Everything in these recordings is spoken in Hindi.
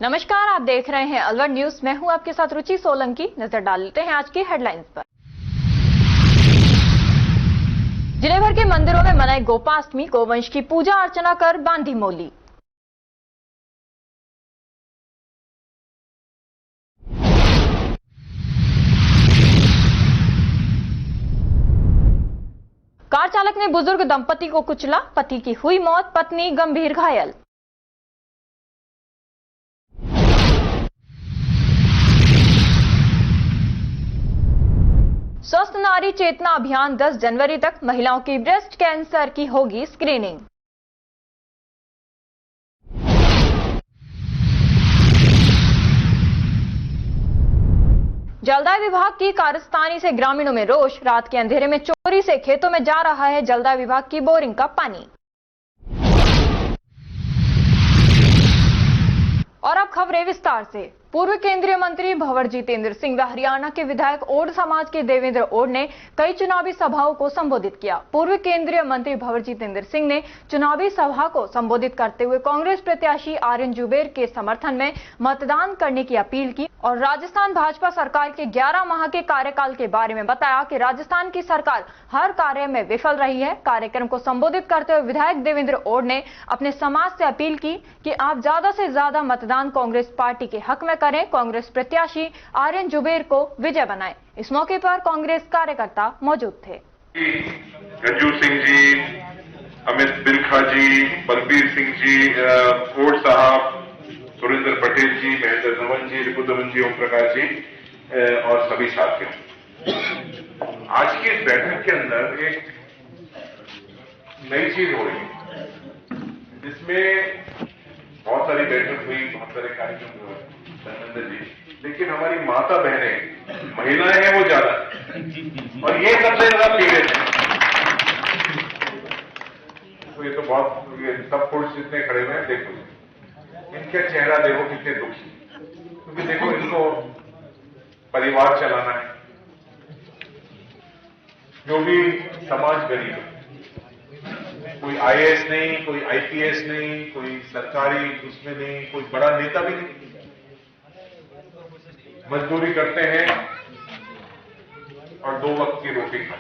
नमस्कार, आप देख रहे हैं अलवर न्यूज। मैं हूं आपके साथ रुचि सोलंकी। नजर डाल लेते हैं आज की हेडलाइंस पर। जिले भर के मंदिरों में मनाई गोपाष्टमी, गोवंश की पूजा अर्चना कर बांधी मोली। कार चालक ने बुजुर्ग दंपति को कुचला, पति की हुई मौत, पत्नी गंभीर घायल। स्वस्थ नारी चेतना अभियान 10 जनवरी तक, महिलाओं की ब्रेस्ट कैंसर की होगी स्क्रीनिंग। जलदाय विभाग की कारस्तानी से ग्रामीणों में रोष, रात के अंधेरे में चोरी से खेतों में जा रहा है जलदाय विभाग की बोरिंग का पानी। और अब खबरें विस्तार से। पूर्व केंद्रीय मंत्री भंवर जितेंद्र सिंह व हरियाणा के विधायक ओड समाज के देवेंद्र ओड ने कई चुनावी सभाओं को संबोधित किया। पूर्व केंद्रीय मंत्री भंवर जितेंद्र सिंह ने चुनावी सभा को संबोधित करते हुए कांग्रेस प्रत्याशी आर्यन जुबेर के समर्थन में मतदान करने की अपील की और राजस्थान भाजपा सरकार के 11 माह के कार्यकाल के बारे में बताया कि राजस्थान की सरकार हर कार्य में विफल रही है। कार्यक्रम को संबोधित करते हुए विधायक देवेंद्र ओड ने अपने समाज से अपील की कि आप ज्यादा से ज्यादा मतदान कांग्रेस पार्टी के हक में करें, कांग्रेस प्रत्याशी आर्यन जुबेर को विजय बनाएं। इस मौके पर कांग्रेस कार्यकर्ता मौजूद थे। गंजू सिंह जी, अमित बिरखा जी, बलबीर सिंह जी, कोट साहब, सुरेंद्र पटेल जी, महेंद्र धवन जी, रिपुदमन जी, ओम प्रकाश जी और सभी साथियों, आज की इस बैठक के अंदर एक नई चीज हो रही है, जिसमें बहुत सारी बैठक हुई, बहुत सारे कार्यक्रम हुए धर्मेंद्र जी, लेकिन हमारी माता बहनें, महिलाएं हैं वो ज्यादा, और ये सबसे ज्यादा पीड़ित है। तो ये तो बहुत, ये सब पुरुष जितने खड़े हुए हैं, देखो इनका चेहरा देखो कितने दुखी, क्योंकि देखो इनको परिवार चलाना है, जो भी समाज गरीब है, कोई आईएएस नहीं, कोई आईपीएस नहीं, कोई सरकारी उसमें नहीं, कोई बड़ा नेता भी नहीं, मजदूरी करते हैं और 2 वक्त की रोटी खाते हैं।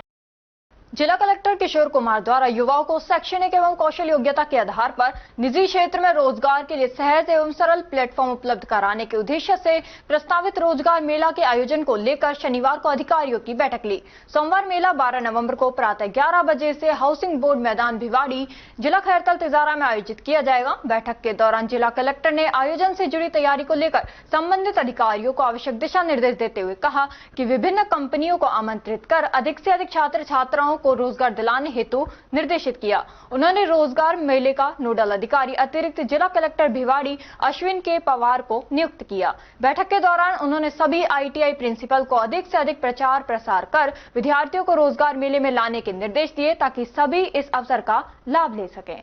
जिला कलेक्टर किशोर कुमार द्वारा युवाओं को शैक्षणिक एवं कौशल योग्यता के आधार पर निजी क्षेत्र में रोजगार के लिए सहज एवं सरल प्लेटफॉर्म उपलब्ध कराने के उद्देश्य से प्रस्तावित रोजगार मेला के आयोजन को लेकर शनिवार को अधिकारियों की बैठक ली। सोमवार मेला 12 नवंबर को प्रातः 11 बजे से हाउसिंग बोर्ड मैदान भिवाड़ी, जिला खैरतल तिजारा में आयोजित किया जाएगा। बैठक के दौरान जिला कलेक्टर ने आयोजन से जुड़ी तैयारी को लेकर संबंधित अधिकारियों को आवश्यक दिशा निर्देश देते हुए कहा कि विभिन्न कंपनियों को आमंत्रित कर अधिक से अधिक छात्र छात्राओं को रोजगार दिलाने हेतु निर्देशित किया। उन्होंने रोजगार मेले का नोडल अधिकारी अतिरिक्त जिला कलेक्टर भिवाड़ी अश्विन के पवार को नियुक्त किया। बैठक के दौरान उन्होंने सभी आईटीआई प्रिंसिपल को अधिक से अधिक प्रचार प्रसार कर विद्यार्थियों को रोजगार मेले में लाने के निर्देश दिए ताकि सभी इस अवसर का लाभ ले सकें।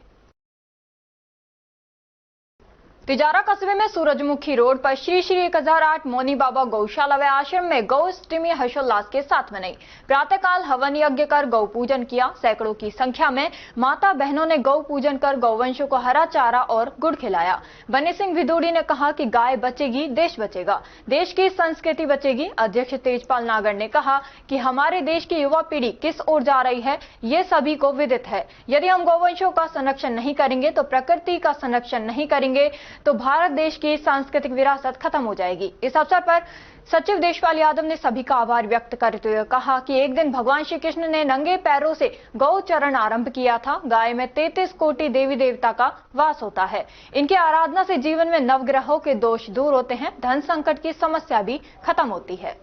तिजारा कस्बे में सूरजमुखी रोड पर श्री श्री 1008 मोनी बाबा गौशाला व आश्रम में गौ अष्टमी हर्षोल्लास के साथ मनाई। प्रातःकाल हवन यज्ञ कर गौ पूजन किया। सैकड़ों की संख्या में माता बहनों ने गौ पूजन कर गौवंशों को हरा चारा और गुड़ खिलाया। बन्नी सिंह विदुड़ी ने कहा कि गाय बचेगी देश बचेगा, देश की संस्कृति बचेगी। अध्यक्ष तेजपाल नागर ने कहा कि हमारे देश की युवा पीढ़ी किस ओर जा रही है ये सभी को विदित है। यदि हम गौवंशों का संरक्षण नहीं करेंगे तो प्रकृति का संरक्षण नहीं करेंगे तो भारत देश की सांस्कृतिक विरासत खत्म हो जाएगी। इस अवसर पर सचिव देशपाल यादव ने सभी का आभार व्यक्त करते हुए कहा कि एक दिन भगवान श्री कृष्ण ने नंगे पैरों से गौ चरण आरंभ किया था। गाय में 33 कोटि देवी देवता का वास होता है। इनकी आराधना से जीवन में नवग्रहों के दोष दूर होते हैं, धन संकट की समस्या भी खत्म होती है।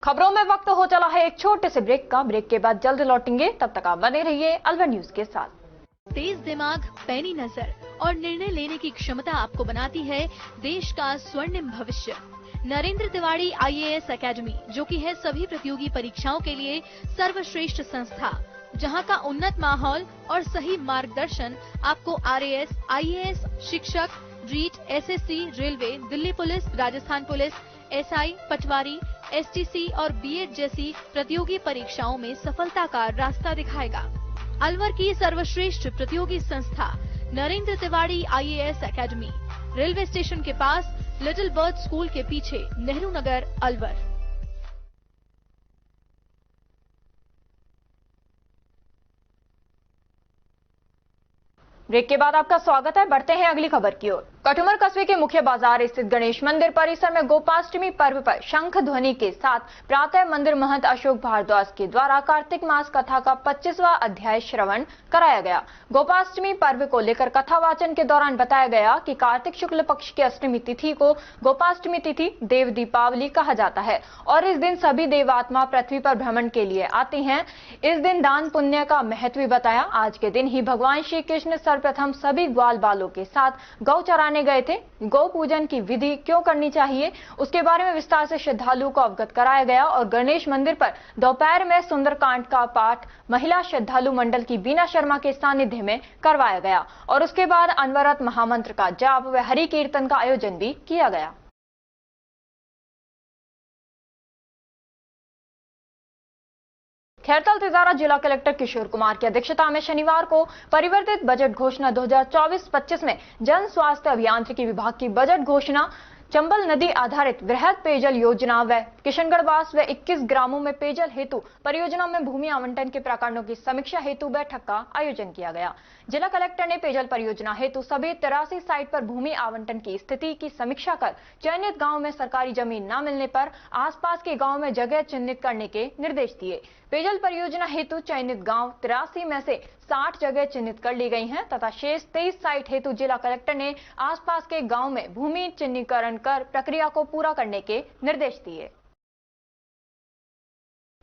खबरों में वक्त हो चला है एक छोटे से ब्रेक का। ब्रेक के बाद जल्द लौटेंगे, तब तक आप बने रहिए अलवर न्यूज के साथ। तेज दिमाग, पैनी नजर और निर्णय लेने की क्षमता आपको बनाती है देश का स्वर्णिम भविष्य। नरेंद्र तिवारी आईएएस एकेडमी, जो कि है सभी प्रतियोगी परीक्षाओं के लिए सर्वश्रेष्ठ संस्था, जहां का उन्नत माहौल और सही मार्गदर्शन आपको आरएएस, आईएएस, शिक्षक, REET, SSC, railway, Delhi police, Rajasthan police, SI, पटवारी, एसटीसी और बीएड जैसी प्रतियोगी परीक्षाओं में सफलता का रास्ता दिखाएगा। अलवर की सर्वश्रेष्ठ प्रतियोगी संस्था Narendra Tiwari IAS academy, railway station के पास, लिटिल बर्ड स्कूल के पीछे, नेहरू नगर, अलवर। ब्रेक के बाद आपका स्वागत है। बढ़ते हैं अगली खबर की ओर। कठुमर कस्बे के मुख्य बाजार स्थित गणेश मंदिर परिसर में गोपाष्टमी पर्व पर शंख ध्वनि के साथ प्रातः मंदिर महंत अशोक भारद्वाज के द्वारा कार्तिक मास कथा का 25वां अध्याय श्रवण कराया गया। गोपाष्टमी पर्व को लेकर कथा वाचन के दौरान बताया गया कि कार्तिक शुक्ल पक्ष की अष्टमी तिथि को गोपाष्टमी तिथि देव दीपावली कहा जाता है और इस दिन सभी देवात्मा पृथ्वी पर भ्रमण के लिए आते हैं। इस दिन दान पुण्य का महत्व भी बताया। आज के दिन ही भगवान श्री कृष्ण सर्वप्रथम सभी ग्वाल बालों के साथ गौ चराने गए थे। गौ पूजन की विधि क्यों करनी चाहिए उसके बारे में विस्तार से श्रद्धालुओं को अवगत कराया गया और गणेश मंदिर पर दोपहर में सुंदरकांड का पाठ महिला श्रद्धालु मंडल की बीना शर्मा के सानिध्य में करवाया गया और उसके बाद अनवरत महामंत्र का जाप व हरि कीर्तन का आयोजन भी किया गया। खैरताल तिजारा जिला कलेक्टर किशोर कुमार की अध्यक्षता में शनिवार को परिवर्तित बजट घोषणा 2024-25 में जन स्वास्थ्य अभियांत्रिकी विभाग की बजट घोषणा, चंबल नदी आधारित वृहद पेयजल योजना व किशनगढ़वास व 21 ग्रामों में पेयजल हेतु परियोजना में भूमि आवंटन के प्रकरणों की समीक्षा हेतु बैठक का आयोजन किया गया। जिला कलेक्टर ने पेयजल परियोजना हेतु सभी 83 साइट पर भूमि आवंटन की स्थिति की समीक्षा कर चयनित गांव में सरकारी जमीन न मिलने पर आसपास के गांव में जगह चिन्हित करने के निर्देश दिए। पेयजल परियोजना हेतु चयनित गांव 83 में से 60 जगह चिन्हित कर ली गई हैं तथा शेष 23 साइट हेतु जिला कलेक्टर ने आसपास के गांव में भूमि चिन्हीकरण कर प्रक्रिया को पूरा करने के निर्देश दिए।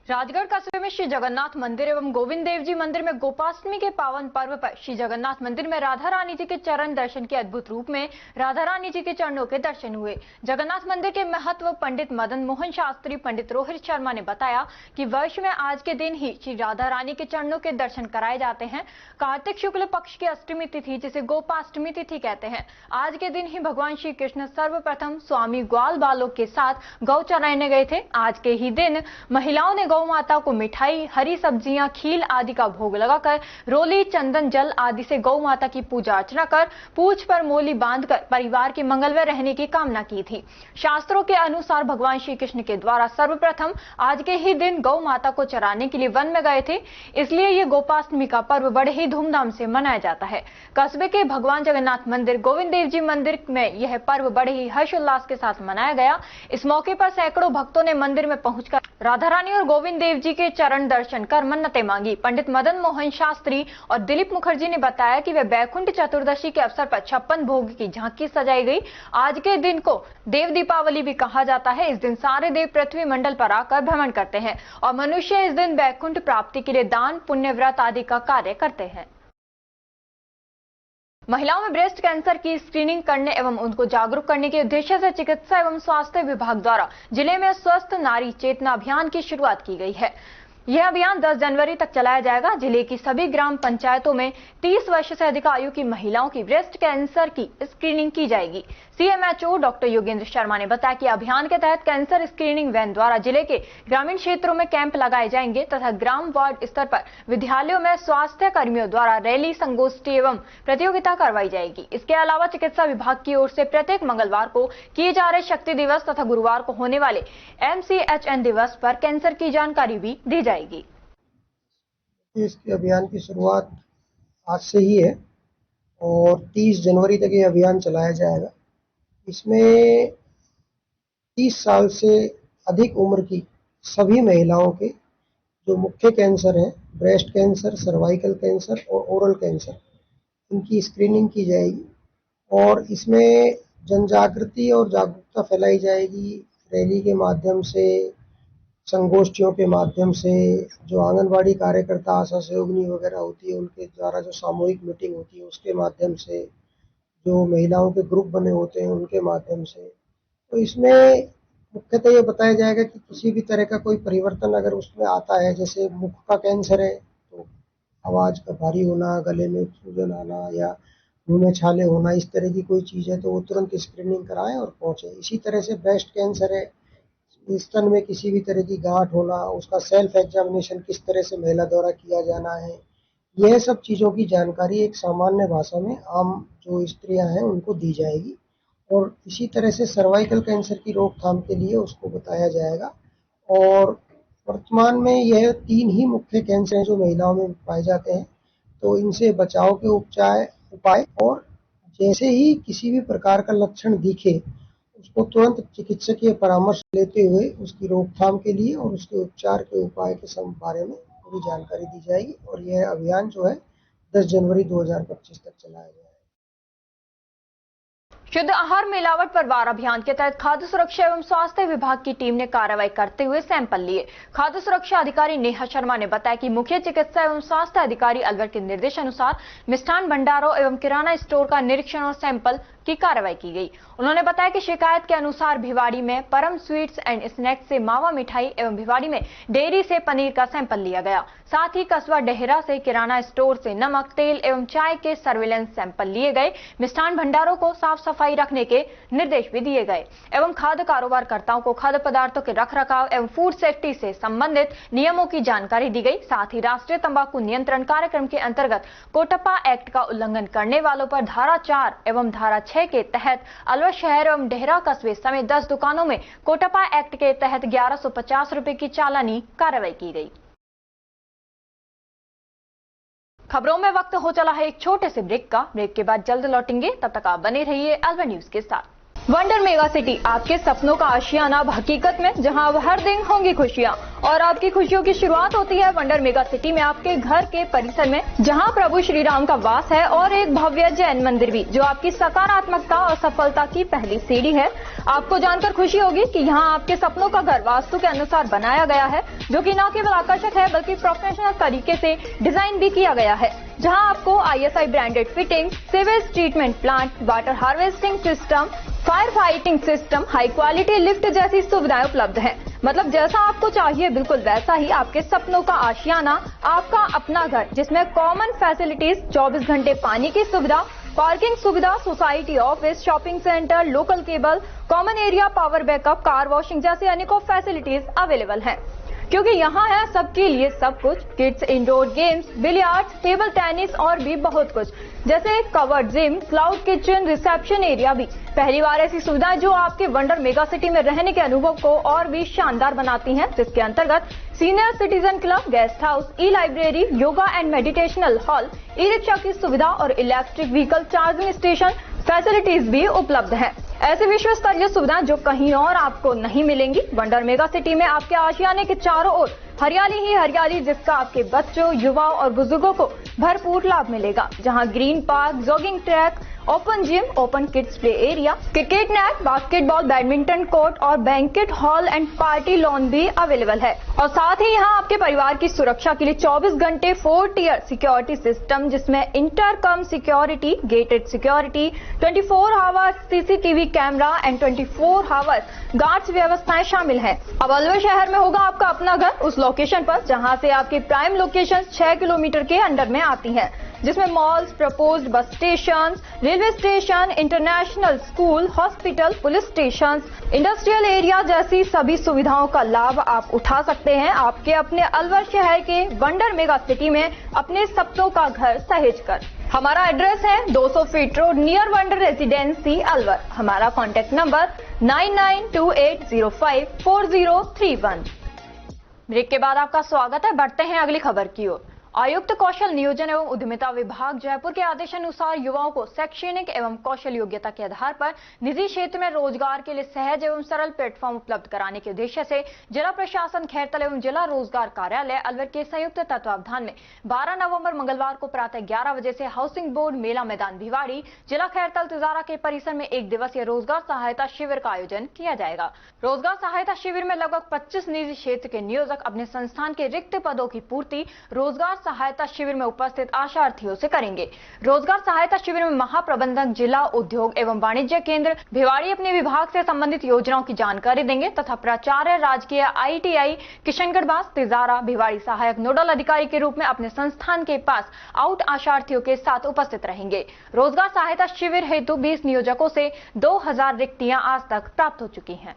राजगढ़ कस्बे में श्री जगन्नाथ मंदिर एवं गोविंद देव जी मंदिर में गोपाष्टमी के पावन पर्व पर श्री जगन्नाथ मंदिर में राधा रानी जी के चरण दर्शन के अद्भुत रूप में राधा रानी जी के चरणों के दर्शन हुए। जगन्नाथ मंदिर के महत्व पंडित मदन मोहन शास्त्री, पंडित रोहित शर्मा ने बताया कि वर्ष में आज के दिन ही श्री राधा रानी के चरणों के दर्शन कराए जाते हैं। कार्तिक शुक्ल पक्ष की अष्टमी तिथि जिसे गोपाष्टमी तिथि कहते हैं, आज के दिन ही भगवान श्री कृष्ण सर्वप्रथम स्वामी ग्वाल बालों के साथ गौ चराने गए थे। आज के ही दिन महिलाओं ने गौ माता को मिठाई, हरी सब्जियां, खील आदि का भोग लगाकर रोली, चंदन, जल आदि से गौ माता की पूजा अर्चना कर पूंछ पर मोली बांधकर परिवार के मंगलमय रहने की कामना की थी। शास्त्रों के अनुसार भगवान श्री कृष्ण के द्वारा सर्वप्रथम आज के ही दिन गौ माता को चराने के लिए वन में गए थे, इसलिए ये गोपाष्टमी का पर्व बड़े ही धूमधाम से मनाया जाता है। कस्बे के भगवान जगन्नाथ मंदिर, गोविंद देव जी मंदिर में यह पर्व बड़े ही हर्षोल्लास के साथ मनाया गया। इस मौके पर सैकड़ों भक्तों ने मंदिर में पहुंचकर राधा रानी और गोविंद देव जी के चरण दर्शन कर मन्नतें मांगी। पंडित मदन मोहन शास्त्री और दिलीप मुखर्जी ने बताया कि वे बैकुंठ चतुर्दशी के अवसर पर 56 भोग की झांकी सजाई गई। आज के दिन को देव दीपावली भी कहा जाता है। इस दिन सारे देव पृथ्वी मंडल पर आकर भ्रमण करते हैं और मनुष्य इस दिन बैकुंठ प्राप्ति के लिए दान, पुण्य, व्रत आदि का कार्य करते हैं। महिलाओं में ब्रेस्ट कैंसर की स्क्रीनिंग करने एवं उनको जागरूक करने के उद्देश्य से चिकित्सा एवं स्वास्थ्य विभाग द्वारा जिले में स्वस्थ नारी चेतना अभियान की शुरुआत की गई है। यह अभियान 10 जनवरी तक चलाया जाएगा। जिले की सभी ग्राम पंचायतों में 30 वर्ष से अधिक आयु की महिलाओं की ब्रेस्ट कैंसर की स्क्रीनिंग की जाएगी। CMHO डॉक्टर योगेंद्र शर्मा ने बताया कि अभियान के तहत कैंसर स्क्रीनिंग वैन द्वारा जिले के ग्रामीण क्षेत्रों में कैंप लगाए जाएंगे तथा ग्राम वार्ड स्तर पर विद्यालयों में स्वास्थ्य कर्मियों द्वारा रैली, संगोष्ठी एवं प्रतियोगिता करवाई जाएगी। इसके अलावा चिकित्सा विभाग की ओर से प्रत्येक मंगलवार को किए जा रहे शक्ति दिवस तथा गुरुवार को होने वाले MCHN दिवस पर कैंसर की जानकारी भी दी जाएगी। इसके अभियान की शुरुआत आज से ही है और 30 जनवरी तक ये अभियान चलाया जाएगा। इसमें 30 साल से अधिक उम्र की सभी महिलाओं के जो मुख्य कैंसर हैं, ब्रेस्ट कैंसर, सर्वाइकल कैंसर और ओरल कैंसर, इनकी स्क्रीनिंग की जाएगी और इसमें जन जागृति और जागरूकता फैलाई जाएगी। रैली के माध्यम से, संगोष्ठियों के माध्यम से, जो आंगनबाड़ी कार्यकर्ता, आशा सहयोगिनी वगैरह होती है उनके द्वारा जो सामूहिक मीटिंग होती है उसके माध्यम से, जो महिलाओं के ग्रुप बने होते हैं उनके माध्यम से। तो इसमें मुख्यतः ये बताया जाएगा कि किसी भी तरह का कोई परिवर्तन अगर उसमें आता है, जैसे मुख का कैंसर है तो आवाज़ का भारी होना, गले में सूजन आना या मुंह में छाले होना, इस तरह की कोई चीज़ है तो वो तुरंत स्क्रीनिंग कराएं और पहुँचे। इसी तरह से ब्रेस्ट कैंसर है, स्तन में किसी भी तरह की गांठ होना, उसका सेल्फ एग्जामिनेशन किस तरह से महिला द्वारा किया जाना है, यह सब चीज़ों की जानकारी एक सामान्य भाषा में आम जो स्त्रियां हैं उनको दी जाएगी और इसी तरह से सर्वाइकल कैंसर की रोकथाम के लिए उसको बताया जाएगा। और वर्तमान में यह 3 ही मुख्य कैंसर हैं जो महिलाओं में पाए जाते हैं, तो इनसे बचाव के उपाय और जैसे ही किसी भी प्रकार का लक्षण दिखे उसको तुरंत चिकित्सकीय परामर्श लेते हुए उसकी रोकथाम के लिए और उसके उपचार के उपाय के बारे में पूरी जानकारी दी जाएगी और यह अभियान जो है 10 जनवरी 2025 तक चलाया जाएगा। शुद्ध आहार मिलावट पर वार अभियान के तहत खाद्य सुरक्षा एवं स्वास्थ्य विभाग की टीम ने कार्रवाई करते हुए सैंपल लिए। खाद्य सुरक्षा अधिकारी नेहा शर्मा ने बताया कि मुख्य चिकित्सा एवं स्वास्थ्य अधिकारी अलवर के निर्देशानुसार मिष्ठान भंडारों एवं किराना स्टोर का निरीक्षण और सैंपल की कार्रवाई की गई। उन्होंने बताया कि शिकायत के अनुसार भिवाड़ी में परम स्वीट्स एंड स्नैक्स से मावा मिठाई एवं भिवाड़ी में डेयरी से पनीर का सैंपल लिया गया। साथ ही कस्बा डेहरा से किराना स्टोर से नमक, तेल एवं चाय के सर्विलेंस सैंपल लिए गए। मिष्ठान भंडारों को साफ सफाई रखने के निर्देश भी दिए गए एवं खाद्य कारोबारकर्ताओं को खाद्य पदार्थों के रखरखाव एवं फूड सेफ्टी से संबंधित नियमों की जानकारी दी गई। साथ ही राष्ट्रीय तंबाकू नियंत्रण कार्यक्रम के अंतर्गत कोटप्पा एक्ट का उल्लंघन करने वालों पर धारा 4 एवं धारा 6 के तहत अलवर शहर एवं डेहरा कस्बे समेत 10 दुकानों में कोटप्पा एक्ट के तहत 1150 रुपए की चालानी कार्रवाई की गई। खबरों में वक्त हो चला है एक छोटे से ब्रेक का। ब्रेक के बाद जल्द लौटेंगे, तब तक आप बने रहिए अलवर न्यूज के साथ। वंडर मेगा सिटी, आपके सपनों का आशियाना अब हकीकत में, जहां अब हर दिन होंगी खुशियां और आपकी खुशियों की शुरुआत होती है वंडर मेगा सिटी में, आपके घर के परिसर में, जहां प्रभु श्री राम का वास है और एक भव्य जैन मंदिर भी, जो आपकी सकारात्मकता और सफलता की पहली सीढ़ी है। आपको जानकर खुशी होगी कि यहाँ आपके सपनों का घर वास्तु के अनुसार बनाया गया है, जो कि न केवल आकर्षक है बल्कि प्रोफेशनल तरीके से डिजाइन भी किया गया है, जहां आपको ISI branded fitting, sewage treatment plant, water harvesting system, fire fighting system, high quality lift जैसी सुविधाएं उपलब्ध हैं। मतलब जैसा आपको चाहिए बिल्कुल वैसा ही आपके सपनों का आशियाना, आपका अपना घर, जिसमें कॉमन फैसिलिटीज, 24 घंटे पानी की सुविधा, पार्किंग सुविधा, society, office, shopping centre, local cable, common area, power backup, car washing जैसी अनेकों फैसिलिटीज अवेलेबल हैं। क्योंकि यहाँ है सबके लिए सब कुछ, kids indoor games, billiards, table tennis और भी बहुत कुछ, जैसे covered gym, cloud kitchen, reception area भी। पहली बार ऐसी सुविधाएं जो आपके वंडर मेगा सिटी में रहने के अनुभव को और भी शानदार बनाती हैं, जिसके अंतर्गत senior citizen club, guest house, e-library, yoga and meditational hall, e-rickshaw की सुविधा और electric vehicle charging station facilities भी उपलब्ध हैं। ऐसी विश्व स्तरीय सुविधाएं जो कहीं और आपको नहीं मिलेंगी। वंडर मेगा सिटी में आपके आशियाने के चारों ओर हरियाली ही हरियाली, जिसका आपके बच्चों, युवाओं और बुजुर्गों को भरपूर लाभ मिलेगा, जहां green park, jogging track, open gym, open kids play area, cricket net, basketball, badminton court और banquet hall and party lawn भी अवेलेबल है। और साथ ही यहाँ आपके परिवार की सुरक्षा के लिए 24 घंटे 4 टियर सिक्योरिटी सिस्टम, जिसमें intercom security, gated security, 24 hours CCTV camera and 24 hours guards व्यवस्थाएं शामिल है। अब अलवर शहर में होगा आपका अपना घर, उस लोकेशन पर जहां से आपकी प्राइम लोकेशन 6 किलोमीटर के अंडर में आती है, जिसमें malls, proposed bus station, railway station, international school, hospital, police station, industrial area जैसी सभी सुविधाओं का लाभ आप उठा सकते हैं आपके अपने अलवर शहर के वंडर मेगा सिटी में, अपने सपनों का घर सहेज कर। हमारा एड्रेस है 200 feet road, near wonder residency, Alwar. हमारा कॉन्टैक्ट नंबर 9928054031। ब्रेक के बाद आपका स्वागत है। बढ़ते हैं अगली खबर की ओर। आयुक्त कौशल नियोजन एवं उद्यमिता विभाग जयपुर के आदेशानुसार युवाओं को शैक्षणिक एवं कौशल योग्यता के आधार पर निजी क्षेत्र में रोजगार के लिए सहज एवं सरल प्लेटफॉर्म उपलब्ध कराने के उद्देश्य से जिला प्रशासन खैरतल एवं जिला रोजगार कार्यालय अलवर के संयुक्त तत्वावधान में 12 नवंबर मंगलवार को प्रातः 11 बजे से हाउसिंग बोर्ड मेला मैदान भिवाड़ी, जिला खैरतल तिजारा के परिसर में 1 दिवसीय रोजगार सहायता शिविर का आयोजन किया जाएगा। रोजगार सहायता शिविर में लगभग 25 निजी क्षेत्र के नियोजक अपने संस्थान के रिक्त पदों की पूर्ति रोजगार सहायता शिविर में उपस्थित आशार्थियों से करेंगे। रोजगार सहायता शिविर में महाप्रबंधक जिला उद्योग एवं वाणिज्य केंद्र भिवाड़ी अपने विभाग से संबंधित योजनाओं की जानकारी देंगे तथा प्राचार्य राजकीय ITI किशनगढ़ बास तिजारा भिवाड़ी सहायक नोडल अधिकारी के रूप में अपने संस्थान के पास आउट आशार्थियों के साथ उपस्थित रहेंगे। रोजगार सहायता शिविर हेतु 20 नियोजकों से 2000 रिक्तियां आज तक प्राप्त हो चुकी हैं।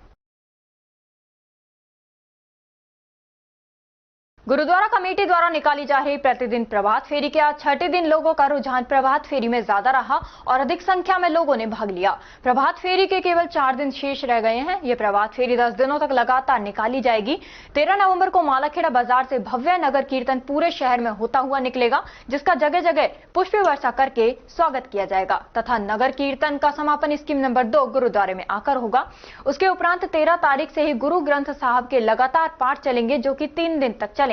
गुरुद्वारा कमेटी द्वारा निकाली जा रही प्रतिदिन प्रभात फेरी के आज छठे दिन लोगों का रुझान प्रभात फेरी में ज्यादा रहा और अधिक संख्या में लोगों ने भाग लिया। प्रभात फेरी के केवल 4 दिन शेष रह गए हैं। ये प्रभात फेरी 10 दिनों तक लगातार निकाली जाएगी। 13 नवंबर को मालाखेड़ा बाजार से भव्य नगर कीर्तन पूरे शहर में होता हुआ निकलेगा, जिसका जगह जगह पुष्प वर्षा करके स्वागत किया जाएगा तथा नगर कीर्तन का समापन स्कीम नंबर 2 गुरुद्वारे में आकर होगा। उसके उपरांत 13 तारीख से ही गुरु ग्रंथ साहब के लगातार पाठ चलेंगे, जो कि 3 दिन तक चलेंगे,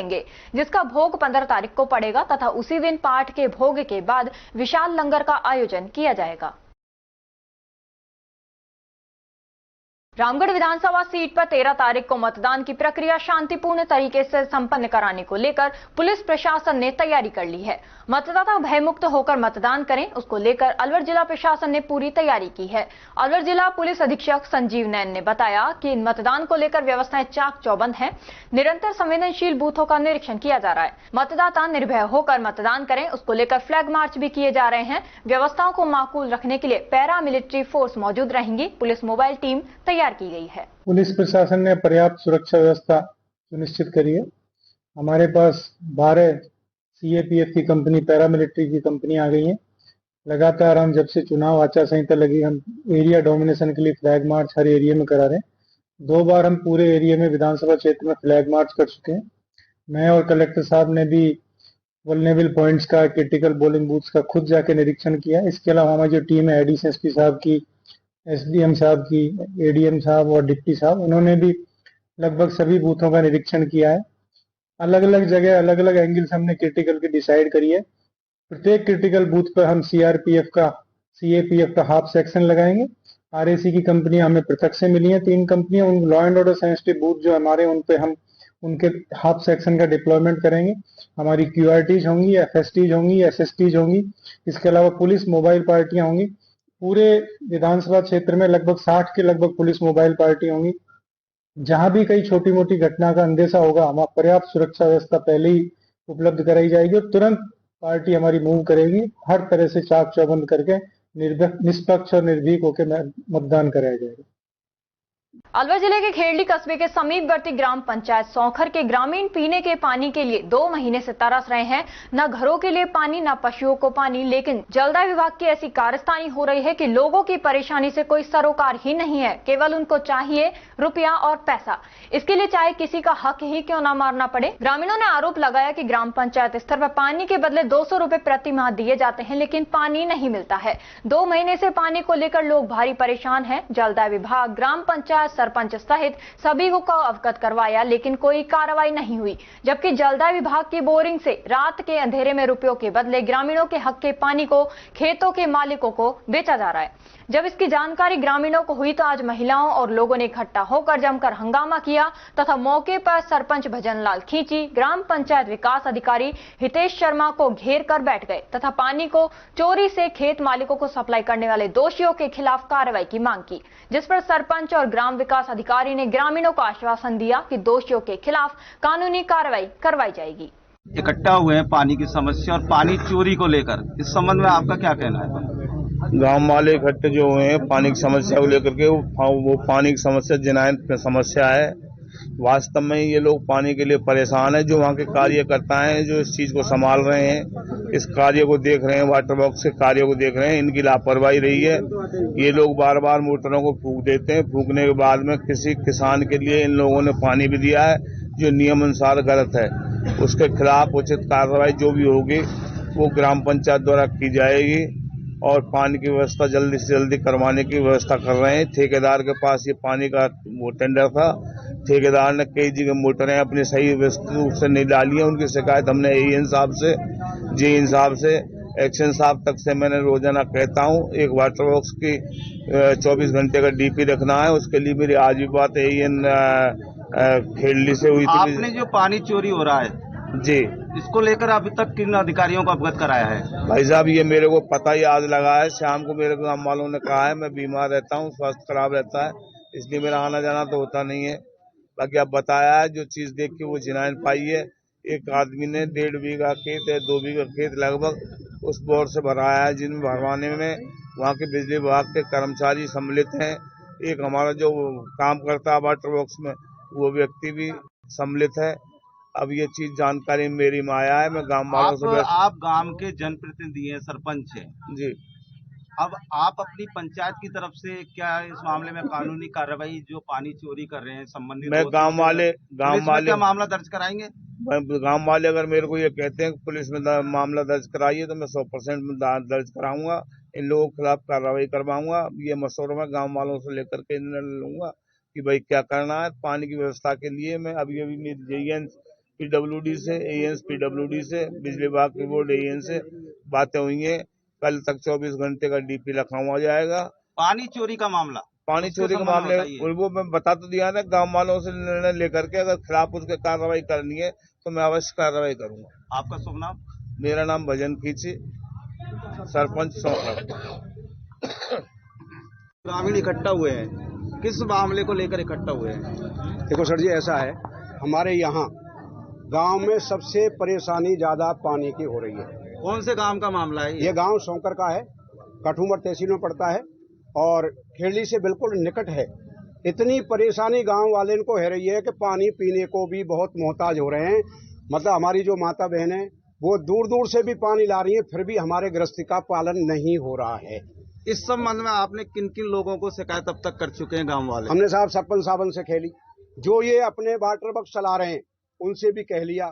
जिसका भोग 15 तारीख को पड़ेगा तथा उसी दिन पाठ के भोग के बाद विशाल लंगर का आयोजन किया जाएगा। रामगढ़ विधानसभा सीट पर 13 तारीख को मतदान की प्रक्रिया शांतिपूर्ण तरीके से संपन्न कराने को लेकर पुलिस प्रशासन ने तैयारी कर ली है। मतदाता भयमुक्त होकर मतदान करें, उसको लेकर अलवर जिला प्रशासन ने पूरी तैयारी की है। अलवर जिला पुलिस अधीक्षक संजीव नैन ने बताया कि मतदान को लेकर व्यवस्थाएं चाक चौबंद हैं। निरंतर संवेदनशील बूथों का निरीक्षण किया जा रहा है। मतदाता निर्भय होकर मतदान करें, उसको लेकर फ्लैग मार्च भी किए जा रहे हैं। व्यवस्थाओं को माकूल रखने के लिए पैरा मिलिट्री फोर्स मौजूद रहेंगी। पुलिस मोबाइल टीम तैयार की गई है। पुलिस प्रशासन ने पर्याप्त सुरक्षा व्यवस्था सुनिश्चित करी है। हमारे पास 12 सीएपीएफ की कंपनी, पैरामिलिट्री की कंपनी आ गई है। लगातार हम जब से चुनाव आचार संहिता लगी, हम एरिया डोमिनेशन के लिए फ्लैग मार्च हर एरिया में करा रहे हैं। 2 बार हम पूरे एरिया में विधानसभा क्षेत्र में फ्लैग मार्च कर चुके हैं। मैं और कलेक्टर साहब ने भी वल्नरेबल पॉइंट्स का, क्रिटिकल पोलिंग बूथ्स का खुद जाके निरीक्षण किया। इसके अलावा हमारी जो टीम है एडीसी एसपी साहब की, एसडीएम साहब की, एडीएम साहब और डिप्टी साहब, उन्होंने भी लगभग सभी बूथों का निरीक्षण किया है। अलग अलग जगह अलग अलग एंगल से हमने क्रिटिकल की डिसाइड करी है। प्रत्येक क्रिटिकल बूथ पर हम सीआरपीएफ का, सीएपीएफ का हाफ सेक्शन लगाएंगे। आरएसी की कंपनियां हमें पृथक से मिली हैं, 3 कंपनियां। उन law and order sensitive booth जो हमारे, उन पे हम उनके हाफ सेक्शन का डिप्लॉयमेंट करेंगे। हमारी क्यूआरटीज होंगी, एफएसटीज होंगी, एसएसटीज होंगी। इसके अलावा पुलिस मोबाइल पार्टियां होंगी। पूरे विधानसभा क्षेत्र में लगभग 60 के लगभग पुलिस मोबाइल पार्टी होंगी। जहां भी कई छोटी मोटी घटना का अंदेशा होगा, हमारा पर्याप्त सुरक्षा व्यवस्था पहले ही उपलब्ध कराई जाएगी और तुरंत पार्टी हमारी मूव करेगी। हर तरह से चाक चौबंद करके निष्पक्ष और निर्भीक होकर मतदान कराया जाएगा। अलवर जिले के खेड़ली कस्बे के समीपवर्ती ग्राम पंचायत सौखर के ग्रामीण पीने के पानी के लिए 2 महीने से तरस रहे हैं। न घरों के लिए पानी, न पशुओं को पानी। लेकिन जलदाय विभाग की ऐसी कारस्तानी हो रही है कि लोगों की परेशानी से कोई सरोकार ही नहीं है। केवल उनको चाहिए रुपया और पैसा। इसके लिए चाहे किसी का हक ही क्यों न मारना पड़े। ग्रामीणों ने आरोप लगाया कि ग्राम पंचायत स्तर पर पानी के बदले 200 रुपए प्रति माह दिए जाते हैं, लेकिन पानी नहीं मिलता है। 2 महीने से पानी को लेकर लोग भारी परेशान हैं। जलदाय विभाग, ग्राम पंचायत, सरपंच सहित सभी को अवगत करवाया, लेकिन कोई कार्रवाई नहीं हुई। जबकि जलदाय विभाग की बोरिंग से रात के अंधेरे में रुपयों के बदले ग्रामीणों के हक के पानी को खेतों के मालिकों को बेचा जा रहा है। जब इसकी जानकारी ग्रामीणों को हुई तो आज महिलाओं और लोगों ने इकट्ठा होकर जमकर हंगामा किया तथा मौके पर सरपंच भजनलाल खींची, ग्राम पंचायत विकास अधिकारी हितेश शर्मा को घेर कर बैठ गए तथा पानी को चोरी से खेत मालिकों को सप्लाई करने वाले दोषियों के खिलाफ कार्रवाई की मांग की, जिस पर सरपंच और ग्राम विकास अधिकारी ने ग्रामीणों को आश्वासन दिया कि दोषियों के खिलाफ कानूनी कार्रवाई करवाई जाएगी। इकट्ठा हुए हैं पानी की समस्या और पानी चोरी को लेकर, इस संबंध में आपका क्या कहना है? गांव वाले इकट्ठे जो हुए हैं पानी की समस्या को लेकर के, वो पानी की समस्या जिनायत समस्या है। वास्तव में ये लोग पानी के लिए परेशान है। जो वहाँ के कार्यकर्ता हैं, जो इस चीज को संभाल रहे हैं, इस कार्य को देख रहे हैं, वाटर बॉक्स के कार्य को देख रहे हैं, इनकी लापरवाही रही है। ये लोग बार बार मोटरों को फूंक देते हैं। फूंकने के बाद में किसी किसान के लिए इन लोगों ने पानी भी दिया है जो नियम अनुसार गलत है। उसके खिलाफ उचित कार्रवाई जो भी होगी वो ग्राम पंचायत द्वारा की जाएगी और पानी की व्यवस्था जल्दी से जल्दी करवाने की व्यवस्था कर रहे हैं। ठेकेदार के पास ये पानी का वो टेंडर था। ठेकेदार ने कई जगह मोटरें अपनी सही व्यवस्थित रूप से नहीं डाली है। उनकी शिकायत हमने एईएन साहब से, जेईएन साहब से, एक्शन साहब तक से मैंने रोजाना कहता हूँ। एक वाटर बॉक्स की 24 घंटे का डीपी रखना है, उसके लिए मेरी आज भी बात एईएन खेड़ली से हुई थी। आपने जो पानी चोरी हो रहा है जी, इसको लेकर अभी तक किन अधिकारियों को अवगत कराया है? भाई साहब ये मेरे को पता ही आज लगा है। शाम को मेरे गाँव वालों ने कहा है, मैं बीमार रहता हूँ, स्वास्थ्य खराब रहता है, इसलिए मेरा आना जाना तो होता नहीं है। बाकी अब बताया है, जो चीज देख के वो जिनायत पाई है। एक आदमी ने 1.5 बीघा खेत है, 2 बीघा खेत लगभग उस बोर से भराया है, जिनमें भरवाने में वहाँ के बिजली विभाग के कर्मचारी सम्मिलित हैं। एक हमारा जो काम करता है वाटर बॉक्स में वो व्यक्ति भी सम्मिलित है। अब ये चीज जानकारी मेरी में आया है। मैं गांव वालों से आप गांव के जनप्रतिनिधि हैं, सरपंच हैं जी। अब आप अपनी पंचायत की तरफ से क्या इस मामले में कानूनी कार्रवाई जो पानी चोरी कर रहे हैं संबंधित मैं गांव वाले क्या मामला दर्ज कराएंगे? गांव वाले अगर मेरे को ये कहते हैं कि पुलिस में मामला दर्ज कराइए तो मैं 100% में दर्ज कराऊंगा। इन लोगों के खिलाफ कार्रवाई करवाऊंगा। ये मशवरा मैं गांव वालों से लेकर के निर्णय लूंगा कि भाई क्या करना है। पानी की व्यवस्था के लिए मैं अभी मेरी एएनएस पीडब्ल्यूडी से बिजली विभाग की बोर्ड एएन से बातें हुई है। कल तक 24 घंटे का डीपी रखा जाएगा। पानी चोरी का मामला वो मैं बता तो दिया ना, गांव वालों से निर्णय लेकर के अगर खिलाफ उसके कार्रवाई करनी है तो मैं अवश्य कार्रवाई करूंगा। आपका शुभ नाम? मेरा नाम भजन खींची, सरपंच सोनकर। ग्रामीण इकट्ठा हुए हैं, किस मामले को लेकर इकट्ठा हुए हैं? देखो सर जी, ऐसा है, हमारे यहाँ गांव में सबसे परेशानी ज्यादा पानी की हो रही है। कौन से गांव का मामला है ये गांव सोंकर का है, कठुमर तहसील में पड़ता है और खेड़ी से बिल्कुल निकट है। इतनी परेशानी गांव वाले को हो रही है कि पानी पीने को भी बहुत मोहताज हो रहे हैं। मतलब हमारी जो माता बहन है वो दूर दूर से भी पानी ला रही है, फिर भी हमारे गृहस्थी का पालन नहीं हो रहा है। इस संबंध में आपने किन किन लोगों को शिकायत अब तक कर चुके हैं गांव वाले? हमने साहब सरपंच साहब से कह ली, जो ये अपने वाटर बक्स चला रहे हैं उनसे भी कह लिया,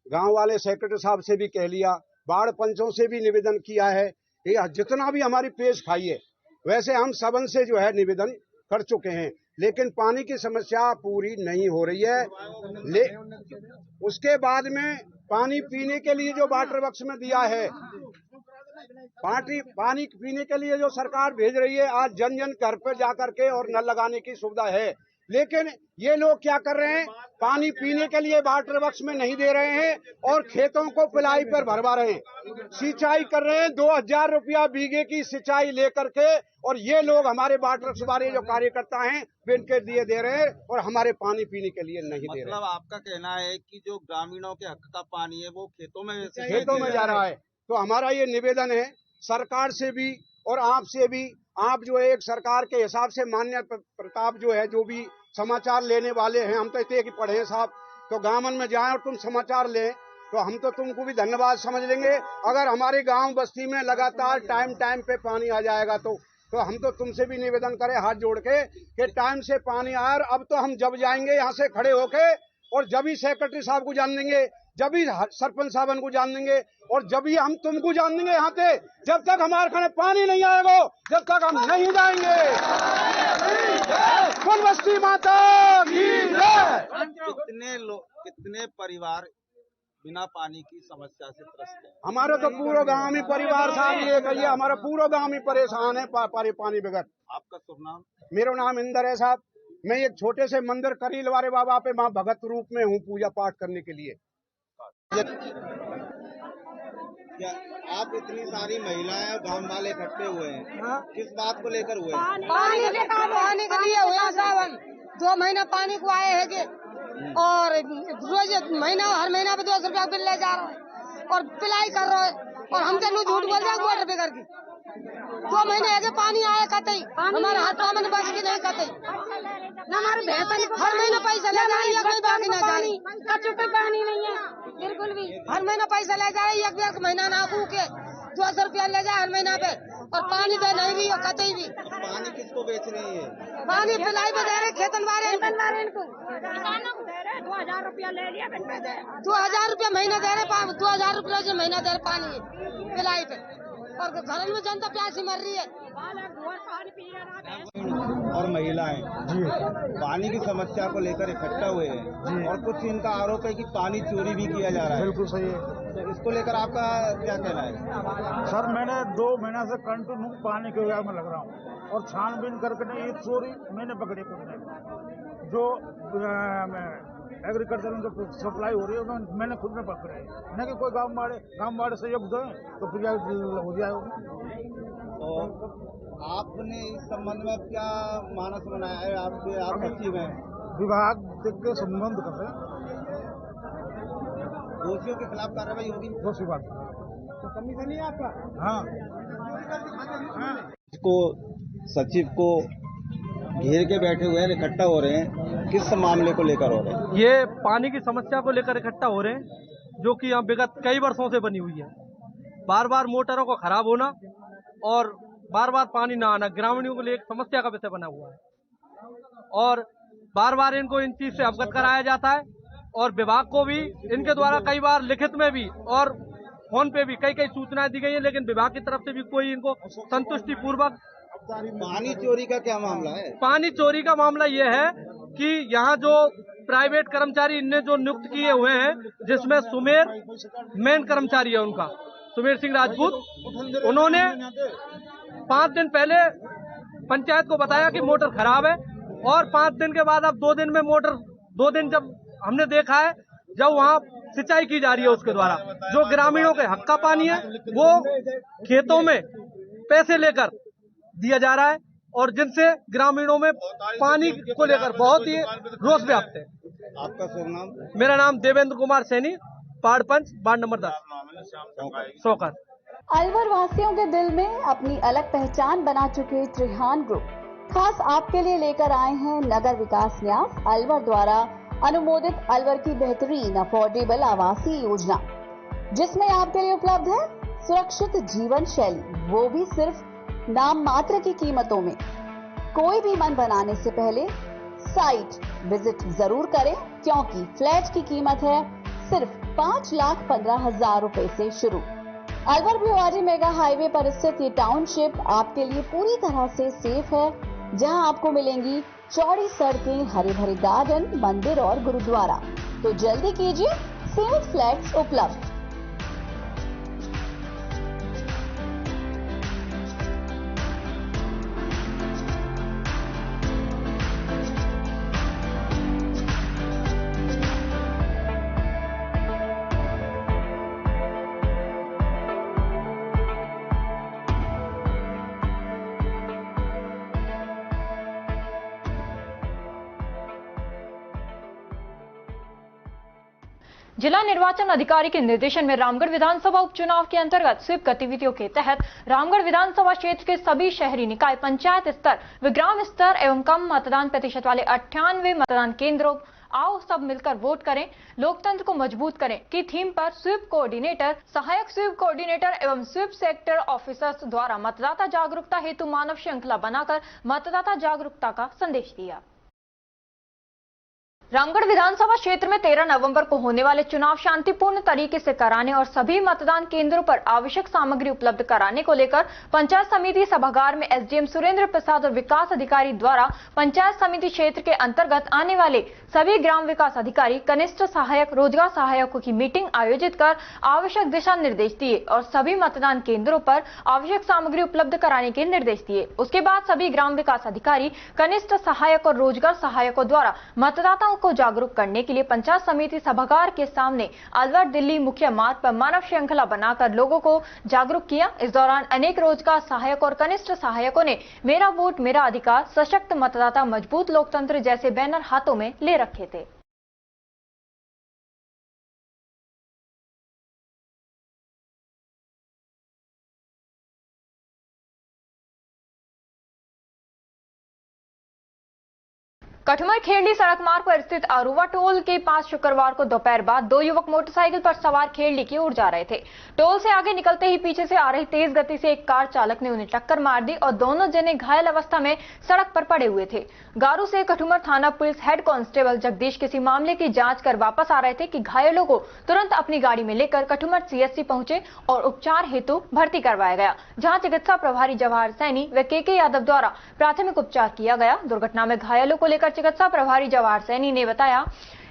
गांव वाले सेक्रेटरी साहब से भी कह लिया, बाढ़ पंचों से भी निवेदन किया है। ये जितना भी हमारी पेश खाई है वैसे हम सबन से जो है निवेदन कर चुके हैं, लेकिन पानी की समस्या पूरी नहीं हो रही है। उसके बाद में पानी पीने के लिए जो वाटर बक्स में दिया है, पानी पीने के लिए जो सरकार भेज रही है, आज जन जन घर पर जाकर के और नल लगाने की सुविधा है, लेकिन ये लोग क्या कर रहे हैं, पानी पीने के लिए वाटर बक्स में नहीं दे रहे हैं और खेतों को पिलाई पर भरवा रहे हैं। सिंचाई कर रहे हैं 2000 रुपया बीघे की सिंचाई लेकर के, और ये लोग हमारे वाटर बक्स वाले जो कार्यकर्ता हैं वे इनके दिए दे रहे हैं और हमारे पानी पीने के लिए नहीं दे रहे। मतलब आपका कहना है कि जो ग्रामीणों के हक का पानी है वो खेतों में जा रहा है। तो हमारा ये निवेदन है सरकार से भी और आपसे भी, आप जो एक सरकार के हिसाब से मान्य प्रताप जो है, जो भी समाचार लेने वाले हैं, हम तो इतने की पढ़े साहब, तो गांवन में जाएं और तुम समाचार लें तो हम तो तुमको भी धन्यवाद समझ लेंगे। अगर हमारे गांव बस्ती में लगातार टाइम पे पानी आ जाएगा तो हम तो तुमसे भी निवेदन करें हाथ जोड़ के कि टाइम से पानी आए। और अब तो हम जब जाएंगे यहाँ से खड़े होके और जब ही सेक्रेटरी साहब को जान देंगे, जब ही सरपंच साहब को जान देंगे और जब ही हम तुमको जान देंगे यहाँ पे, जब तक हमारे खाने पानी नहीं आएगा जब तक हम नहीं जाएंगे। बस्ती माता की जय। कितने परिवार बिना पानी की समस्या से त्रस्त है? हमारे तो पूरा गांव में परिवार साहब ये कहिए, हमारा पूरा गांव में परेशान है पानी बगैर। आपका शुभ नाम? मेरा नाम इंदर है साहब। मैं एक छोटे से मंदिर करील वाले बाबा पे मां भगत रूप में हूँ पूजा पाठ करने के लिए। क्या आप इतनी सारी महिलाएं गांव वाले इकट्ठे हुए हैं, हाँ? किस बात को लेकर हुए? पानी के लिए हुए सावन 2 महीना पानी को आए है और रोज हर महीना पे 200 रुपया बिल ले जा रहा है और पिलाई कर रहा है और हम चलो झूठ बोल रहे हैं क्वार्टर पे करके। 2 महीने है पानी आया कतई हमारे हाथों में बस की नहीं कतई न हमारे हर महीना पैसा ले जा रही है, कोई बाकी ना जा रही, कच्चू पे पानी नहीं है बिल्कुल भी। हर महीना पैसा ले जा रही है, एक महीना ना के 200 रुपया ले जाए हर महीना पे और पानी तो नहीं भी और कतई भी। पानी किसको बेच रही है? पानी पिलाई पे दे रहे खेतन वाले इनको 2000 रुपया ले लिया, 2000 रुपया महीना दे रहे, 2000 रुपया से महीना दे रहे पानी पिलाई पे और घर में जनता प्यासी मर रही है। और महिलाएं पानी की समस्या को लेकर इकट्ठा हुए हैं और कुछ इनका आरोप है कि पानी चोरी भी किया जा रहा है। बिल्कुल सही है। तो इसको लेकर आपका क्या कहना है? सर, मैंने 2 महीना से कंटिन्यू पानी के विभाग में लग रहा हूँ और छानबीन करके ये चोरी मैंने पकड़ी खुद जो एग्रीकल्चर में जो सप्लाई हो रही है मैंने खुद में पकड़े, नहीं कि कोई गांव वाले सहयोग दें तो फिर हो जाएगा। और आपने इस संबंध में क्या मानस बनाया है? आप सचिव हैं, विभाग के संबंध कर रहे हैं, दोषियों के खिलाफ कार्रवाई होगी। दोषी बात तो कमीशन नहीं आपका? हाँ। को सचिव को घेर के बैठे हुए हैं, इकट्ठा हो रहे हैं, किस मामले को लेकर हो रहे हैं? ये पानी की समस्या को लेकर इकट्ठा हो रहे हैं, जो कि यहाँ विगत कई वर्षों से बनी हुई है। बार बार मोटरों को खराब होना और बार बार पानी न आना ग्रामीणों के लिए एक समस्या का विषय बना हुआ है और बार बार इनको इन चीज से अवगत कराया जाता है और विभाग को भी इनके द्वारा कई बार लिखित में भी और फोन पे भी कई सूचनाएं दी गई है, लेकिन विभाग की तरफ से भी कोई इनको संतुष्टि पूर्वक। पानी चोरी का क्या मामला है? पानी चोरी का मामला ये है कि यहाँ जो प्राइवेट कर्मचारी इनने जो नियुक्त किए हुए हैं, जिसमें सुमेर मेन कर्मचारी है उनका, सुमेर सिंह राजपूत, उन्होंने 5 दिन पहले पंचायत को बताया कि मोटर खराब है और 5 दिन के बाद अब 2 दिन में मोटर 2 दिन जब हमने देखा है जब वहाँ सिंचाई की जा रही है उसके द्वारा जो ग्रामीणों के हक का पानी है वो खेतों में पैसे लेकर दिया जा रहा है और जिनसे ग्रामीणों में पानी को लेकर बहुत ही रोष व्याप्त है। आपका शुभ नाम? मेरा नाम देवेंद्र कुमार सैनी, वार्ड पंच, वार्ड नंबर 10 सोकर। अलवर वासियों के दिल में अपनी अलग पहचान बना चुके त्रिहान ग्रुप खास आपके लिए लेकर आए हैं नगर विकास न्यास अलवर द्वारा अनुमोदित अलवर की बेहतरीन अफोर्डेबल आवासीय योजना, जिसमें आपके लिए उपलब्ध है सुरक्षित जीवन शैली, वो भी सिर्फ नाम मात्र की कीमतों में। कोई भी मन बनाने से पहले साइट विजिट जरूर करें, क्योंकि फ्लैट की कीमत है सिर्फ 5,15,000 रुपए से शुरू। अलवर भिवाड़ी मेगा हाईवे पर स्थित ये टाउनशिप आपके लिए पूरी तरह से सेफ है, जहां आपको मिलेंगी चौड़ी सड़कें, हरे भरे गार्डन, मंदिर और गुरुद्वारा। तो जल्दी कीजिए, सीमित फ्लैट्स उपलब्ध। जिला निर्वाचन अधिकारी के निर्देशन में रामगढ़ विधानसभा उपचुनाव के अंतर्गत स्वीप गतिविधियों के तहत रामगढ़ विधानसभा क्षेत्र के सभी शहरी निकाय, पंचायत स्तर व ग्राम स्तर एवं कम मतदान प्रतिशत वाले 98 मतदान केंद्रों आओ सब मिलकर वोट करें, लोकतंत्र को मजबूत करें की थीम पर स्वीप कोऑर्डिनेटर, सहायक स्वीप कोऑर्डिनेटर एवं स्वीप सेक्टर ऑफिसर्स द्वारा मतदाता जागरूकता हेतु मानव श्रृंखला बनाकर मतदाता जागरूकता का संदेश दिया। रामगढ़ विधानसभा क्षेत्र में 13 नवंबर को होने वाले चुनाव शांतिपूर्ण तरीके से कराने और सभी मतदान केंद्रों पर आवश्यक सामग्री उपलब्ध कराने को लेकर पंचायत समिति सभागार में एसडीएम सुरेंद्र प्रसाद और विकास अधिकारी द्वारा पंचायत समिति क्षेत्र के अंतर्गत आने वाले सभी ग्राम विकास अधिकारी, कनिष्ठ सहायक, रोजगार सहायकों की मीटिंग आयोजित कर आवश्यक दिशा निर्देश दिए और सभी मतदान केंद्रों पर आवश्यक सामग्री उपलब्ध कराने के निर्देश दिए। उसके बाद सभी ग्राम विकास अधिकारी, कनिष्ठ सहायक और रोजगार सहायकों द्वारा मतदाताओं को जागरूक करने के लिए पंचायत समिति सभागार के सामने अलवर दिल्ली मुख्य मार्ग पर मानव श्रृंखला बनाकर लोगों को जागरूक किया। इस दौरान अनेक रोजगार सहायक और कनिष्ठ सहायकों ने मेरा वोट मेरा अधिकार, सशक्त मतदाता मजबूत लोकतंत्र जैसे बैनर हाथों में ले रखे थे। कठुमर खेड़ली सड़क मार्ग पर स्थित अरुवा टोल के पास शुक्रवार को दोपहर बाद 2 युवक मोटरसाइकिल पर सवार खेड़ली की ओर जा रहे थे। टोल से आगे निकलते ही पीछे से आ रही तेज गति से एक कार चालक ने उन्हें टक्कर मार दी और दोनों जने घायल अवस्था में सड़क पर पड़े हुए थे। गारू से कठुमर थाना पुलिस हेड कांस्टेबल जगदीश किसी मामले की जांच कर वापस आ रहे थे कि घायलों को तुरंत अपनी गाड़ी में लेकर कठुमर सीएचसी पहुंचे और उपचार हेतु भर्ती करवाया गया, जहां चिकित्सा प्रभारी जवाहर सैनी व के यादव द्वारा प्राथमिक उपचार किया गया। दुर्घटना में घायलों को लेकर चिकित्सा प्रभारी जवाहर सैनी ने बताया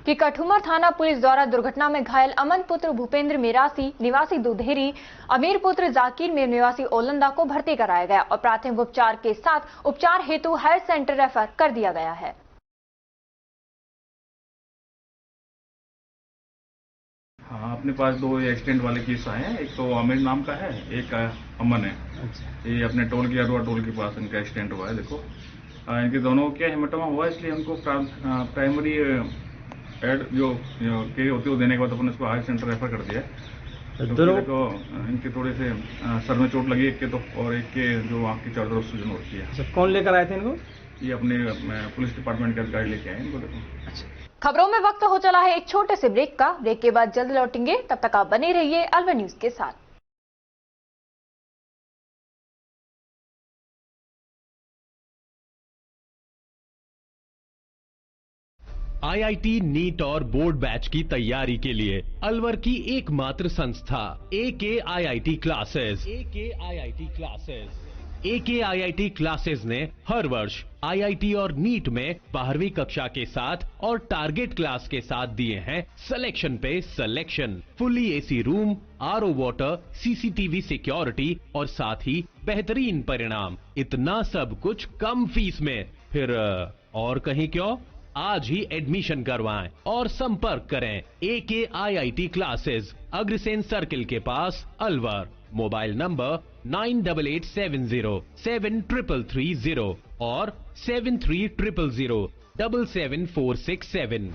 कि कठुमर थाना पुलिस द्वारा दुर्घटना में घायल अमन पुत्र भूपेंद्र मेरासी निवासी दुधेरी, अमीर पुत्र जाकिर में निवासी ओलंदा को भर्ती कराया गया और प्राथमिक उपचार के साथ उपचार हेतु हेल्थ सेंटर रेफर कर दिया गया है। हाँ, अपने पास 2 एक्सीडेंट वाले केस आए हैं। एक तो आमिर नाम का है, एक अमन है। ये अपने टोल की अरुआ टोल के पास इनका एक्सीडेंट हुआ है। देखो इनके दोनों क्या हेमाटोमा हुआ, इसलिए हमको प्राइमरी एड जो के होती है वो देने के बाद अपन इसको हाई सेंटर रेफर कर दिया है। तो इनके थोड़े से सर में चोट लगी एक के तो, और एक के जो आँख की चारों तरफ सूजन होती है। कौन लेकर आए थे इनको? ये अपने पुलिस डिपार्टमेंट के अधिकारी लेके आए इनको। देखो खबरों में वक्त हो चला है एक छोटे से ब्रेक का। ब्रेक के बाद जल्द लौटेंगे, तब तक आप बने रहिए अलवर न्यूज के साथ। आईआईटी, नीट और बोर्ड बैच की तैयारी के लिए अलवर की एकमात्र संस्था AKIIT क्लासेस। AKIIT क्लासेस ने हर वर्ष आईआईटी और नीट में 12वीं कक्षा के साथ और टारगेट क्लास के साथ दिए हैं सिलेक्शन पे selection. Fully AC room, RO water, CCTV security और साथ ही बेहतरीन परिणाम। इतना सब कुछ कम फीस में, फिर और कहीं क्यों? आज ही एडमिशन करवाएं और संपर्क करें AKIIT क्लासेस, अग्रसेन सर्किल के पास, अलवर। मोबाइल नंबर 9887073330 और 7300077467।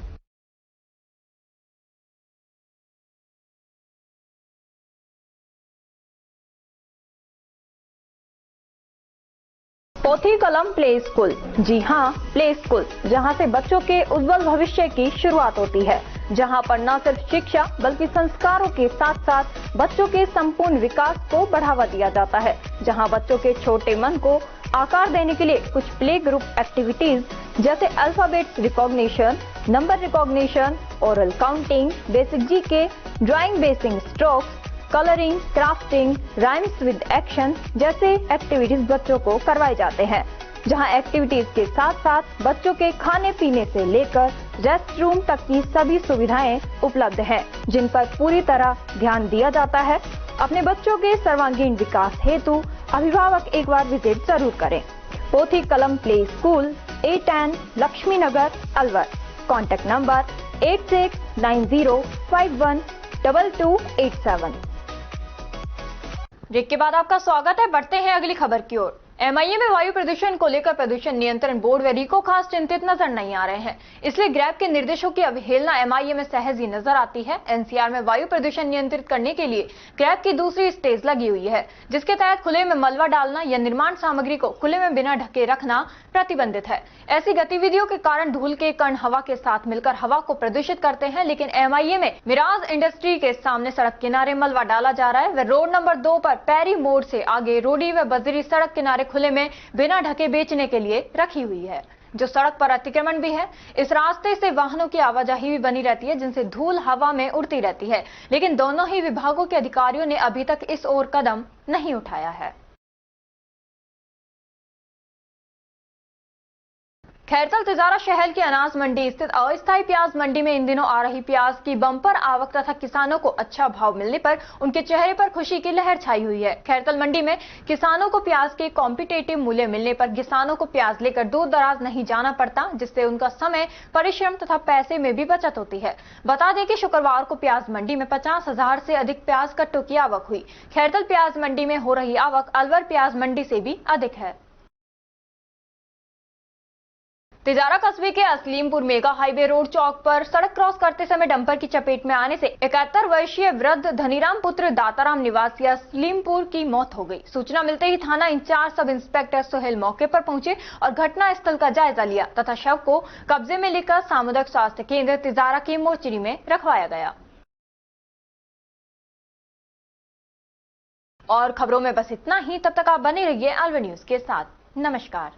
पोथी कलम प्ले स्कूल। जी हाँ, प्ले स्कूल, जहाँ से बच्चों के उज्जवल भविष्य की शुरुआत होती है, जहाँ पर न सिर्फ शिक्षा बल्कि संस्कारों के साथ साथ बच्चों के संपूर्ण विकास को बढ़ावा दिया जाता है, जहाँ बच्चों के छोटे मन को आकार देने के लिए कुछ प्ले ग्रुप एक्टिविटीज जैसे alphabet recognition, number recognition, oral counting, basic GK, drawing basic strokes, colouring, crafting, rhymes with action जैसे एक्टिविटीज बच्चों को करवाए जाते हैं, जहां एक्टिविटीज के साथ साथ बच्चों के खाने पीने से लेकर रेस्ट रूम तक की सभी सुविधाएं उपलब्ध हैं, जिन पर पूरी तरह ध्यान दिया जाता है। अपने बच्चों के सर्वांगीण विकास हेतु अभिभावक एक बार विजिट जरूर करें। Pothi Kalam play school, A10 Lakshmi Nagar, Alwar. Contact number 8690512287। Break के बाद आपका स्वागत है। बढ़ते हैं अगली खबर की ओर। MIA में वायु प्रदूषण को लेकर प्रदूषण नियंत्रण बोर्ड व रीको खास चिंतित नजर नहीं आ रहे हैं, इसलिए ग्रैब के निर्देशों की अवहेलना MIA में सहज ही नजर आती है। NCR में वायु प्रदूषण नियंत्रित करने के लिए ग्रैब की दूसरी स्टेज लगी हुई है, जिसके तहत खुले में मलबा डालना या निर्माण सामग्री को खुले में बिना ढके रखना प्रतिबंधित है। ऐसी गतिविधियों के कारण धूल के कण हवा के साथ मिलकर हवा को प्रदूषित करते हैं, लेकिन MIA में मिराज इंडस्ट्री के सामने सड़क किनारे मलबा डाला जा रहा है। व रोड नंबर 2 पर पैरी मोड़ से आगे रोडी व बजरी सड़क किनारे खुले में बिना ढके बेचने के लिए रखी हुई है, जो सड़क पर अतिक्रमण भी है। इस रास्ते से वाहनों की आवाजाही भी बनी रहती है, जिनसे धूल हवा में उड़ती रहती है, लेकिन दोनों ही विभागों के अधिकारियों ने अभी तक इस ओर कदम नहीं उठाया है। खैरतल तिजारा शहर की अनाज मंडी स्थित अस्थायी प्याज मंडी में इन दिनों आ रही प्याज की बम्पर आवक तथा किसानों को अच्छा भाव मिलने पर उनके चेहरे पर खुशी की लहर छाई हुई है। खैरतल मंडी में किसानों को प्याज के कॉम्पिटेटिव मूल्य मिलने पर किसानों को प्याज लेकर दूर दराज नहीं जाना पड़ता, जिससे उनका समय, परिश्रम तथा पैसे में भी बचत होती है। बता दें कि शुक्रवार को प्याज मंडी में 50,000 से अधिक प्याज कट्टों की आवक हुई। खैरतल प्याज मंडी में हो रही आवक अलवर प्याज मंडी से भी अधिक है। तिजारा कस्बे के असलीमपुर मेगा हाईवे रोड चौक पर सड़क क्रॉस करते समय डंपर की चपेट में आने से 71 वर्षीय वृद्ध धनीराम पुत्र दाताराम निवासी असलीमपुर की मौत हो गई। सूचना मिलते ही थाना इंचार्ज सब इंस्पेक्टर सोहेल मौके पर पहुंचे और घटना स्थल का जायजा लिया तथा शव को कब्जे में लेकर सामुदायिक स्वास्थ्य केंद्र तिजारा की मोर्चरी में रखवाया गया। और खबरों में बस इतना ही। तब तक आप बने रहिए अलवर न्यूज के साथ। नमस्कार।